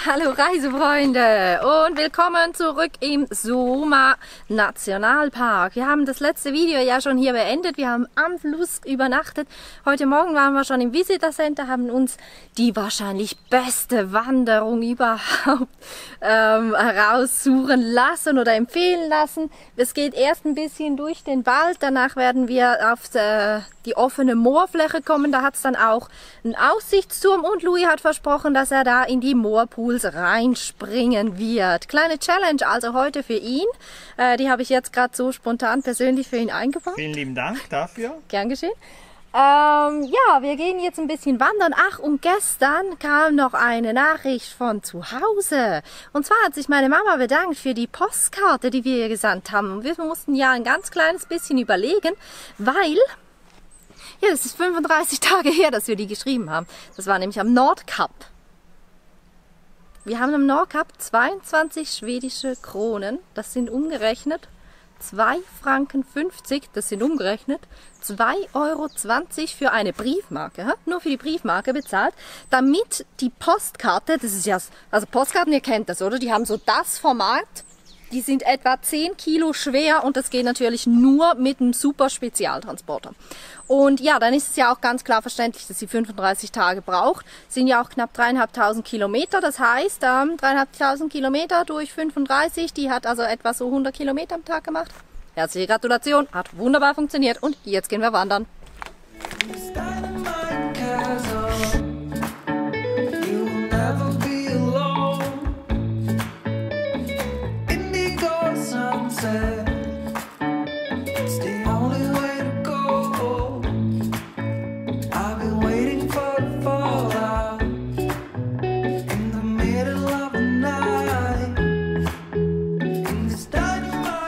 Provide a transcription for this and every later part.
Hallo Reisefreunde und willkommen zurück im Soma Nationalpark. Wir haben das letzte Video ja schon hier beendet. Wir haben am Fluss übernachtet. Heute Morgen waren wir schon im Visitor Center, haben uns die wahrscheinlich beste Wanderung überhaupt heraussuchen lassen oder empfehlen lassen. Es geht erst ein bisschen durch den Wald, danach werden wir auf die offene Moorfläche kommen. Da hat es dann auch einen Aussichtsturm und Louis hat versprochen, dass er da in die Moorpools reinspringen wird. Kleine Challenge also heute für ihn. Die habe ich jetzt gerade so spontan persönlich für ihn eingebaut. Vielen lieben Dank dafür. Gern geschehen. Ja, wir gehen jetzt ein bisschen wandern. Ach, und gestern kam noch eine Nachricht von zu Hause. Und zwar hat sich meine Mama bedankt für die Postkarte, die wir ihr gesandt haben. Und wir mussten ja ein ganz kleines bisschen überlegen, weil... Ja, das ist 35 Tage her, dass wir die geschrieben haben. Das war nämlich am Nordkap. Wir haben am Nordkap 22 schwedische Kronen. Das sind umgerechnet 2,50 Franken. Das sind umgerechnet 2,20 Euro für eine Briefmarke. Nur für die Briefmarke bezahlt. Damit die Postkarte, das ist ja, also Postkarten, ihr kennt das, oder? Die haben so das Format. Die sind etwa 10 Kilo schwer und das geht natürlich nur mit einem super Spezialtransporter. Und ja, dann ist es ja auch ganz klar verständlich, dass sie 35 Tage braucht. Sind ja auch knapp 3.500 Kilometer. Das heißt, 3.500 Kilometer durch 35, die hat also etwa so 100 Kilometer am Tag gemacht. Herzliche Gratulation, hat wunderbar funktioniert und jetzt gehen wir wandern.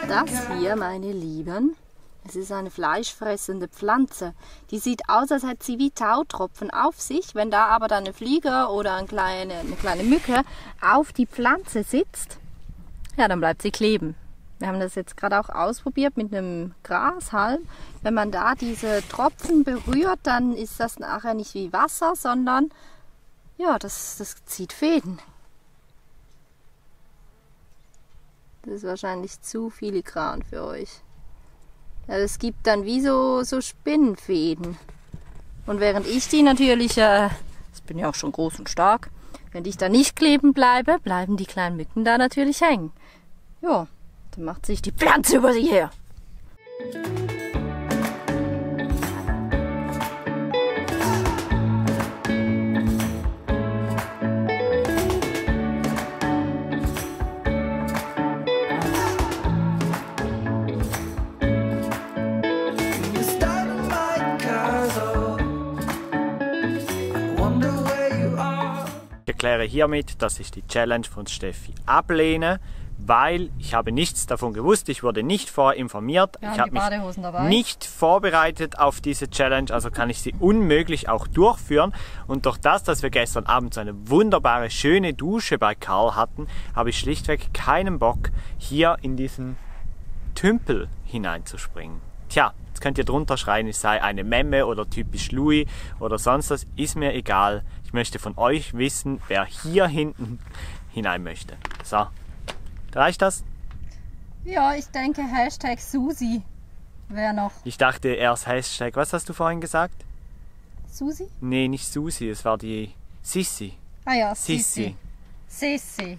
Das hier, meine Lieben, es ist eine fleischfressende Pflanze. Die sieht aus, als hätte sie wie Tautropfen auf sich. Wenn da aber dann eine Fliege oder eine kleine Mücke auf die Pflanze sitzt, ja, dann bleibt sie kleben. Wir haben das jetzt gerade auch ausprobiert mit einem Grashalm. Wenn man da diese Tropfen berührt, dann ist das nachher nicht wie Wasser, sondern ja, das zieht Fäden. Das ist wahrscheinlich zu filigran für euch. Ja, es gibt dann wie so Spinnenfäden. Und während ich die natürlich, ich bin ja auch schon groß und stark, wenn ich da nicht kleben bleibe, bleiben die kleinen Mücken da natürlich hängen. Ja, dann macht sich die Pflanze über sie her. Ich erkläre hiermit, dass ich die Challenge von Steffi ablehne, weil ich habe nichts davon gewusst, ich wurde nicht vorher informiert, ich habe mich nicht vorbereitet auf diese Challenge, also kann ich sie unmöglich auch durchführen. Und durch das, dass wir gestern Abend so eine wunderbare, schöne Dusche bei Karl hatten, habe ich schlichtweg keinen Bock, hier in diesen Tümpel hineinzuspringen. Tja, jetzt könnt ihr drunter schreien, ich sei eine Memme oder typisch Louis oder sonst was, ist mir egal. Ich möchte von euch wissen, wer hier hinten hinein möchte. So, reicht das? Ja, ich denke Hashtag Susi wäre noch. Ich dachte erst Hashtag, was hast du vorhin gesagt? Susi? Nee, nicht Susi, es war die Sissi. Ah ja, Sissi. Sissi.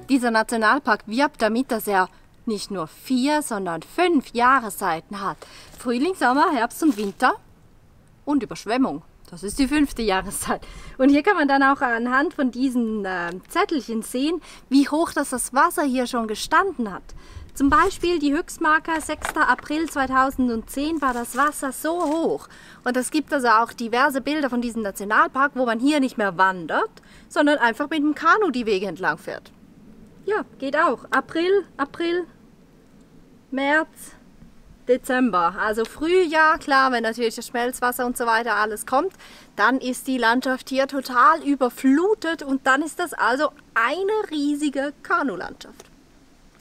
Dieser Nationalpark wirbt damit, dass er nicht nur 4, sondern 5 Jahreszeiten hat. Frühling, Sommer, Herbst und Winter und Überschwemmung. Das ist die 5. Jahreszeit. Und hier kann man dann auch anhand von diesen Zettelchen sehen, wie hoch das Wasser hier schon gestanden hat. Zum Beispiel die Höchstmarke 6. April 2010 war das Wasser so hoch. Und es gibt also auch diverse Bilder von diesem Nationalpark, wo man hier nicht mehr wandert, sondern einfach mit dem Kanu die Wege entlang fährt. Ja, geht auch. April, März, Dezember. Also Frühjahr, klar, wenn natürlich das Schmelzwasser und so weiter alles kommt, dann ist die Landschaft hier total überflutet und dann ist das also eine riesige Kanulandschaft.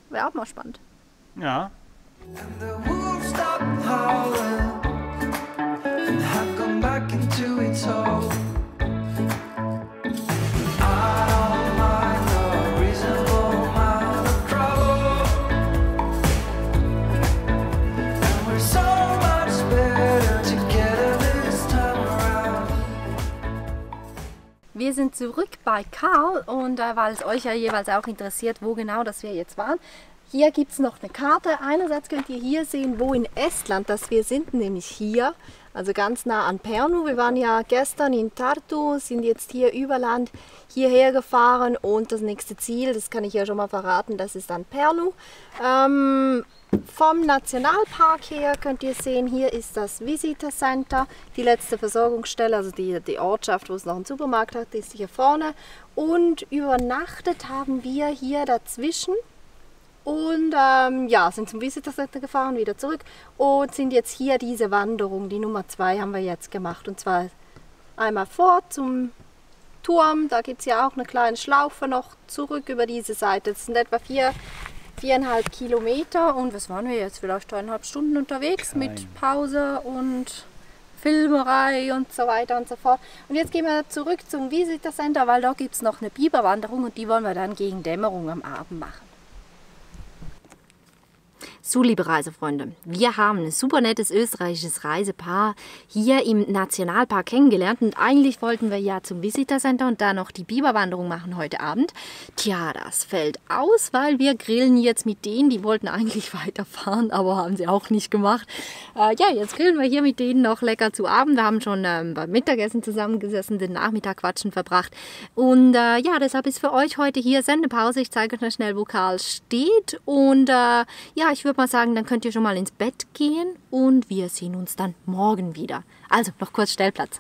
Wäre auch mal spannend. Ja. And the wolves stop howling and have gone back into its hole. I don't mind a reasonable amount of trouble, and we're so much better together this time around. Wir sind zurück bei Karl und weil es euch ja jeweils auch interessiert, wo genau das wir jetzt waren. Hier gibt es noch eine Karte. Einerseits könnt ihr hier sehen, wo in Estland das wir sind, nämlich hier, also ganz nah an Pärnu. Wir waren ja gestern in Tartu, sind jetzt hier über Land hierher gefahren und das nächste Ziel, das kann ich ja schon mal verraten, das ist dann Pärnu. Vom Nationalpark her könnt ihr sehen, hier ist das Visitor Center, die letzte Versorgungsstelle, also die Ortschaft, wo es noch einen Supermarkt hat, ist hier vorne. Und übernachtet haben wir hier dazwischen. Und ja, sind zum Visitor Center gefahren, wieder zurück und sind jetzt hier diese Wanderung, die Nummer 2 haben wir jetzt gemacht. Und zwar einmal vor zum Turm, da gibt es ja auch eine kleine Schlaufe noch zurück über diese Seite. Das sind etwa 4,5 Kilometer und was waren wir jetzt? Vielleicht 1,5 Stunden unterwegs mit Pause und Filmerei und so weiter und so fort. Und jetzt gehen wir zurück zum Visitor Center, weil da gibt es noch eine Biberwanderung und die wollen wir dann gegen Dämmerung am Abend machen. So, liebe Reisefreunde, wir haben ein super nettes österreichisches Reisepaar hier im Nationalpark kennengelernt und eigentlich wollten wir ja zum Visitor Center und da noch die Biberwanderung machen heute Abend. Tja, das fällt aus, weil wir grillen jetzt mit denen, die wollten eigentlich weiterfahren, aber haben sie auch nicht gemacht. Ja, jetzt grillen wir hier mit denen noch lecker zu Abend. Wir haben schon beim Mittagessen zusammengesessen, den Nachmittag quatschen verbracht und ja, deshalb ist für euch heute hier Sendepause. Ich zeige euch noch schnell, wo Karl steht und ja, ich würde mal sagen, dann könnt ihr schon mal ins Bett gehen und wir sehen uns dann morgen wieder. Also noch kurz Stellplatz.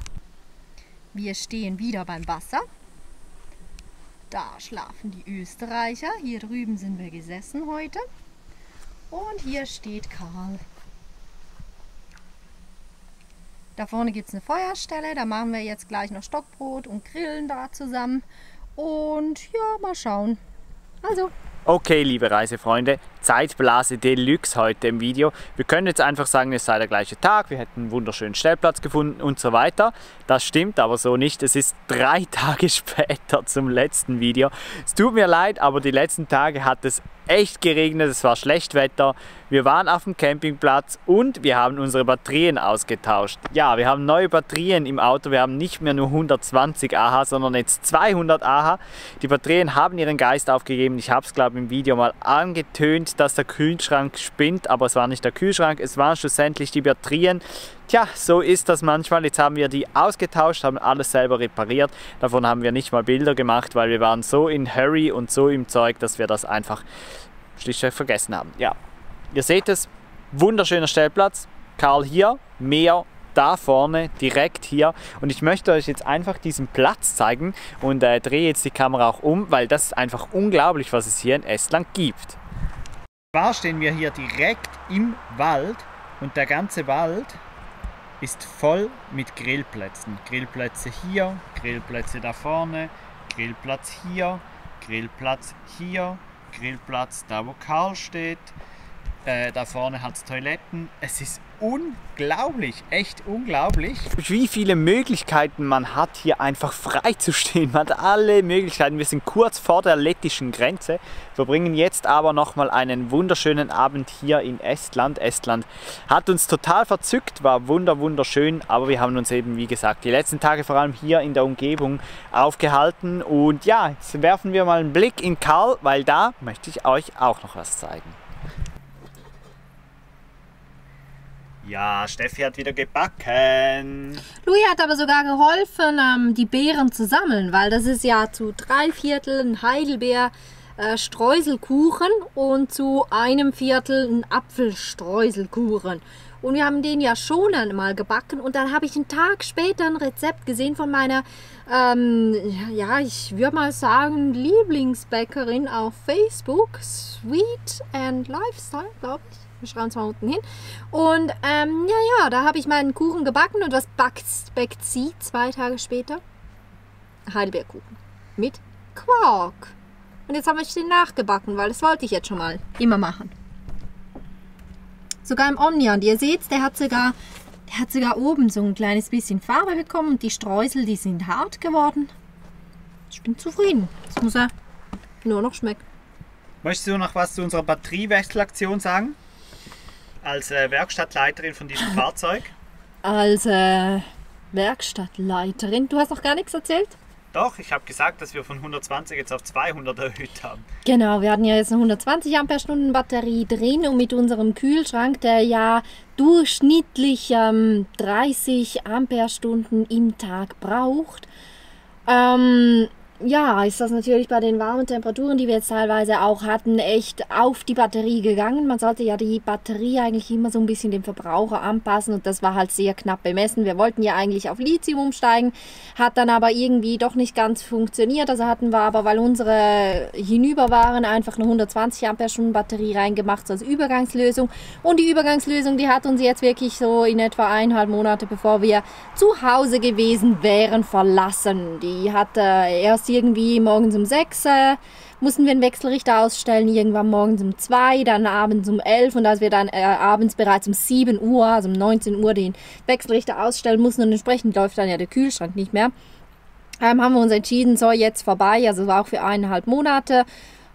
Wir stehen wieder beim Wasser. Da schlafen die Österreicher. Hier drüben sind wir gesessen heute. Und hier steht Karl. Da vorne gibt es eine Feuerstelle. Da machen wir jetzt gleich noch Stockbrot und grillen da zusammen. Und ja, mal schauen. Also. Okay, liebe Reisefreunde, Zeitblase Deluxe heute im Video. Wir können jetzt einfach sagen, es sei der gleiche Tag, wir hätten einen wunderschönen Stellplatz gefunden und so weiter. Das stimmt aber so nicht. Es ist 3 Tage später zum letzten Video. Es tut mir leid, aber die letzten Tage hat es echt geregnet, es war schlecht Wetter. Wir waren auf dem Campingplatz und wir haben unsere Batterien ausgetauscht. Ja, wir haben neue Batterien im Auto. Wir haben nicht mehr nur 120 AH, sondern jetzt 200 AH. Die Batterien haben ihren Geist aufgegeben. Ich habe es, glaube ich, im Video mal angetönt, dass der Kühlschrank spinnt, aber es war nicht der Kühlschrank, es waren schlussendlich die Batterien. Tja, so ist das manchmal. Jetzt haben wir die ausgetauscht, haben alles selber repariert. Davon haben wir nicht mal Bilder gemacht, weil wir waren so in Hurry und so im Zeug, dass wir das einfach schlichtweg vergessen haben. Ja, ihr seht es, wunderschöner Stellplatz. Karl hier, Meer da vorne, direkt hier. Und ich möchte euch jetzt einfach diesen Platz zeigen und drehe jetzt die Kamera auch um, weil das ist einfach unglaublich, was es hier in Estland gibt. Zwar stehen wir hier direkt im Wald und der ganze Wald ist voll mit Grillplätzen. Grillplätze hier, Grillplätze da vorne, Grillplatz hier, Grillplatz hier, Grillplatz da wo Karl steht. Da vorne hat es Toiletten. Es ist unglaublich, echt unglaublich, wie viele Möglichkeiten man hat, hier einfach frei zu stehen. Man hat alle Möglichkeiten. Wir sind kurz vor der lettischen Grenze, verbringen jetzt aber nochmal einen wunderschönen Abend hier in Estland. Estland hat uns total verzückt, war wunderschön, aber wir haben uns eben, wie gesagt, die letzten Tage vor allem hier in der Umgebung aufgehalten. Und ja, jetzt werfen wir mal einen Blick in Karl, weil da möchte ich euch auch noch was zeigen. Ja, Steffi hat wieder gebacken. Louis hat aber sogar geholfen, die Beeren zu sammeln, weil das ist ja zu 3/4 ein Heidelbeer Streuselkuchen und zu 1/4 ein Apfelstreuselkuchen. Und wir haben den ja schon einmal gebacken und dann habe ich einen Tag später ein Rezept gesehen von meiner, ja, ich würde mal sagen, Lieblingsbäckerin auf Facebook, Sweet and Lifestyle, glaube ich. Wir schreiben es mal unten hin. Und ja, da habe ich meinen Kuchen gebacken und was backt sie 2 Tage später? Heidelbeerkuchen mit Quark. Und jetzt habe ich den nachgebacken, weil das wollte ich jetzt schon mal immer machen. Sogar im Omnia. Und ihr seht, der hat sogar oben so ein kleines bisschen Farbe bekommen und die Streusel, die sind hart geworden. Ich bin zufrieden. Das muss er nur noch schmecken. Möchtest du noch was zu unserer Batteriewechselaktion sagen? Als Werkstattleiterin von diesem Fahrzeug? Als Werkstattleiterin? Du hast noch gar nichts erzählt? Doch, ich habe gesagt, dass wir von 120 jetzt auf 200 erhöht haben. Genau, wir hatten ja jetzt eine 120 Ampere-Stunden Batterie drin und mit unserem Kühlschrank, der ja durchschnittlich 30 Ampere-Stunden im Tag braucht, ja, ist das natürlich bei den warmen Temperaturen, die wir jetzt teilweise auch hatten, echt auf die Batterie gegangen. Man sollte ja die Batterie eigentlich immer so ein bisschen dem Verbraucher anpassen und das war halt sehr knapp bemessen. Wir wollten ja eigentlich auf Lithium umsteigen, hat dann aber irgendwie doch nicht ganz funktioniert. Also hatten wir aber, weil unsere hinüber waren, einfach eine 120 Ampere-Stunden Batterie reingemacht, so als Übergangslösung. Und die Übergangslösung, die hat uns jetzt wirklich so in etwa 1,5 Monate, bevor wir zu Hause gewesen wären, verlassen. Die hat erst irgendwie morgens um 6 mussten wir einen Wechselrichter ausstellen, irgendwann morgens um 2, dann abends um 11 und als wir dann abends bereits um 7 Uhr, also um 19 Uhr den Wechselrichter ausstellen mussten und entsprechend läuft dann ja der Kühlschrank nicht mehr, haben wir uns entschieden, so jetzt vorbei, also auch für 1,5 Monate.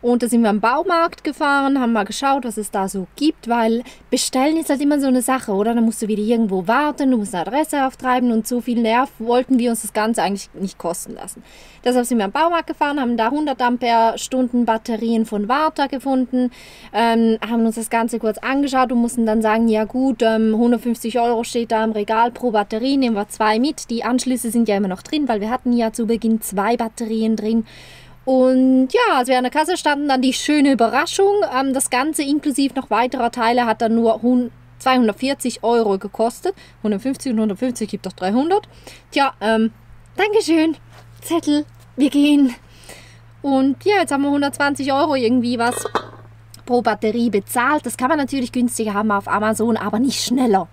Und da sind wir am Baumarkt gefahren, haben mal geschaut, was es da so gibt, weil bestellen ist halt immer so eine Sache, oder? Dann musst du wieder irgendwo warten, du musst eine Adresse auftreiben und so viel Nerv wollten wir uns das Ganze eigentlich nicht kosten lassen. Deshalb sind wir am Baumarkt gefahren, haben da 100 Ampere-Stunden Batterien von Varta gefunden, haben uns das Ganze kurz angeschaut und mussten dann sagen, ja gut, 150 € steht da im Regal pro Batterie, nehmen wir 2 mit. Die Anschlüsse sind ja immer noch drin, weil wir hatten ja zu Beginn 2 Batterien drin. Und ja, als wir an der Kasse standen, dann die schöne Überraschung. Das Ganze inklusive noch weiterer Teile hat dann nur 240 € gekostet. 150 und 150 gibt doch 300. Tja, Dankeschön. Zettel, wir gehen. Und ja, jetzt haben wir 120 € irgendwie was pro Batterie bezahlt. Das kann man natürlich günstiger haben auf Amazon, aber nicht schneller.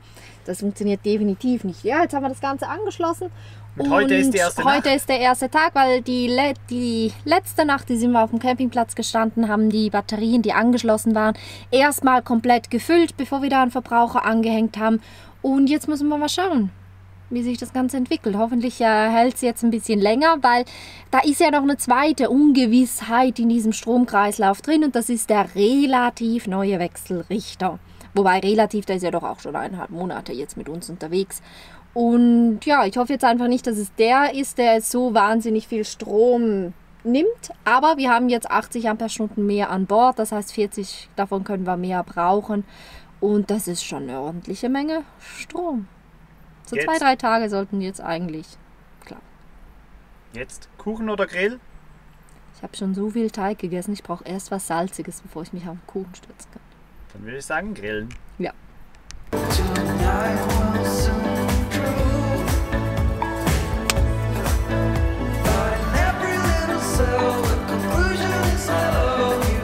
Das funktioniert definitiv nicht. Ja, jetzt haben wir das Ganze angeschlossen. Und heute ist die erste Nacht. Heute ist der erste Tag, weil die letzte Nacht, die sind wir auf dem Campingplatz gestanden, haben die Batterien, die angeschlossen waren, erstmal komplett gefüllt, bevor wir da einen Verbraucher angehängt haben. Und jetzt müssen wir mal schauen, wie sich das Ganze entwickelt. Hoffentlich hält es jetzt ein bisschen länger, weil da ist ja noch eine zweite Ungewissheit in diesem Stromkreislauf drin und das ist der relativ neue Wechselrichter. Wobei relativ, der ist ja doch auch schon 1,5 Monate jetzt mit uns unterwegs. Und ja, ich hoffe jetzt einfach nicht, dass es der ist, der so wahnsinnig viel Strom nimmt. Aber wir haben jetzt 80 Ampere-Stunden mehr an Bord. Das heißt, 40 davon können wir mehr brauchen. Und das ist schon eine ordentliche Menge Strom. So 2-3 Tage sollten jetzt eigentlich klappen. Jetzt Kuchen oder Grill? Ich habe schon so viel Teig gegessen. Ich brauche erst was Salziges, bevor ich mich auf den Kuchen stürzen kann. Dann würde ich sagen grillen. Ja. Tonight will soon prove that in every little cell the conclusion is I love you.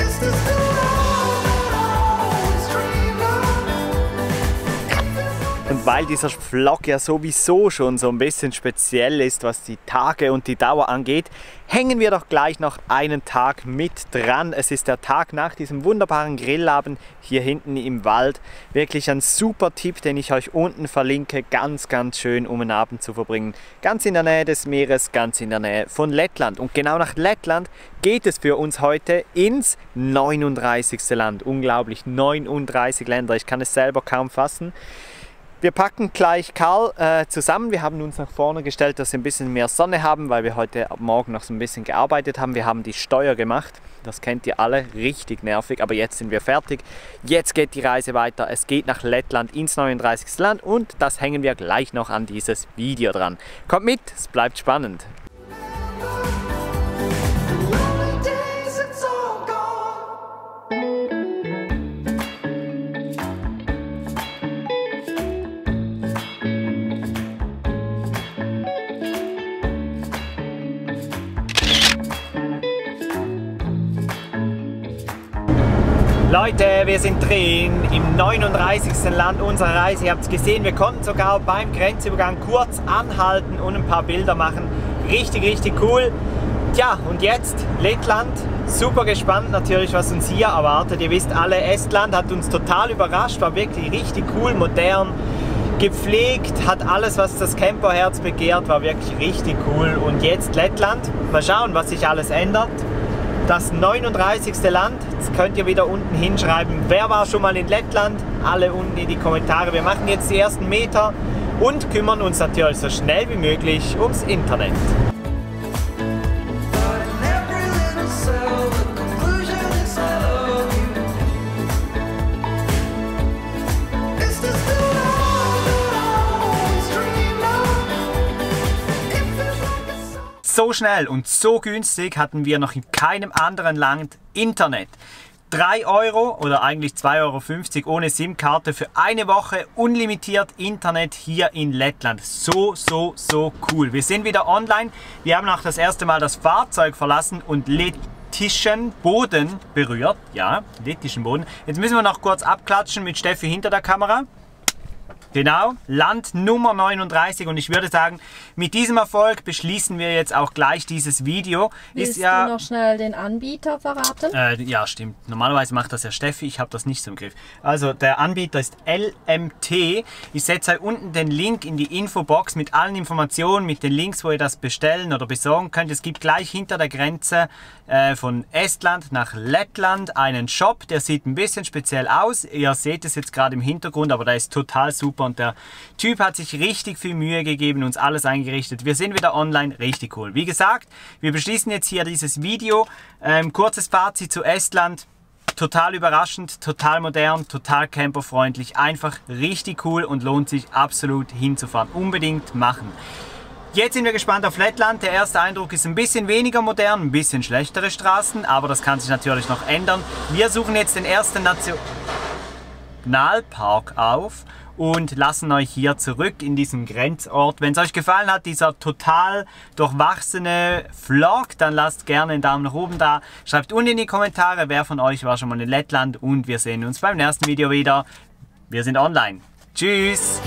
Is this the love that I always dreamed of? Und weil dieser Vlog ja sowieso schon so ein bisschen speziell ist, was die Tage und die Dauer angeht, hängen wir doch gleich noch einen Tag mit dran. Es ist der Tag nach diesem wunderbaren Grillabend hier hinten im Wald. Wirklich ein super Tipp, den ich euch unten verlinke. Ganz, ganz schön, um einen Abend zu verbringen. Ganz in der Nähe des Meeres, ganz in der Nähe von Lettland. Und genau nach Lettland geht es für uns heute ins 39. Land. Unglaublich, 39 Länder. Ich kann es selber kaum fassen. Wir packen gleich Karl zusammen. Wir haben uns nach vorne gestellt, dass wir ein bisschen mehr Sonne haben, weil wir heute Morgen noch so ein bisschen gearbeitet haben. Wir haben die Steuer gemacht. Das kennt ihr alle, richtig nervig. Aber jetzt sind wir fertig. Jetzt geht die Reise weiter. Es geht nach Lettland ins 39. Land und das hängen wir gleich noch an dieses Video dran. Kommt mit, es bleibt spannend. Lonely days, it's all gone. Leute, wir sind drin im 39. Land unserer Reise. Ihr habt es gesehen, wir konnten sogar beim Grenzübergang kurz anhalten und ein paar Bilder machen. Richtig, richtig cool. Tja, und jetzt Lettland, super gespannt natürlich, was uns hier erwartet. Ihr wisst alle, Estland hat uns total überrascht, war wirklich richtig cool, modern, gepflegt, hat alles, was das Camperherz begehrt, war wirklich richtig cool. Und jetzt Lettland, mal schauen, was sich alles ändert. Das 39. Land, das könnt ihr wieder unten hinschreiben. Wer war schon mal in Lettland? Alle unten in die Kommentare. Wir machen jetzt die ersten Meter und kümmern uns natürlich so schnell wie möglich ums Internet. So schnell und so günstig hatten wir noch in keinem anderen Land Internet. 3 Euro oder eigentlich 2,50 Euro ohne SIM-Karte für eine Woche unlimitiert Internet hier in Lettland. So cool. Wir sind wieder online. Wir haben auch das erste Mal das Fahrzeug verlassen und lettischen Boden berührt. Ja, lettischen Boden. Jetzt müssen wir noch kurz abklatschen mit Steffi hinter der Kamera. Genau, Land Nummer 39 und ich würde sagen, mit diesem Erfolg beschließen wir jetzt auch gleich dieses Video. Willst du noch schnell den Anbieter verraten? Ja, stimmt. Normalerweise macht das ja Steffi, ich habe das nicht so im Griff. Also der Anbieter ist LMT. Ich setze euch unten den Link in die Infobox mit allen Informationen, mit den Links, wo ihr das bestellen oder besorgen könnt. Es gibt gleich hinter der Grenze von Estland nach Lettland einen Shop, der sieht ein bisschen speziell aus. Ihr seht es jetzt gerade im Hintergrund, aber der ist total super und der Typ hat sich richtig viel Mühe gegeben, uns alles eingerichtet. Wir sind wieder online, richtig cool. Wie gesagt, wir beschließen jetzt hier dieses Video. Kurzes Fazit zu Estland. Total überraschend, total modern, total camperfreundlich, einfach richtig cool und lohnt sich absolut hinzufahren. Unbedingt machen. Jetzt sind wir gespannt auf Lettland. Der erste Eindruck ist ein bisschen weniger modern, ein bisschen schlechtere Straßen, aber das kann sich natürlich noch ändern. Wir suchen jetzt den ersten Nationalpark auf und lassen euch hier zurück in diesem Grenzort. Wenn es euch gefallen hat, dieser total durchwachsene Vlog, dann lasst gerne einen Daumen nach oben da. Schreibt unten in die Kommentare, wer von euch war schon mal in Lettland und wir sehen uns beim nächsten Video wieder. Wir sind online. Tschüss!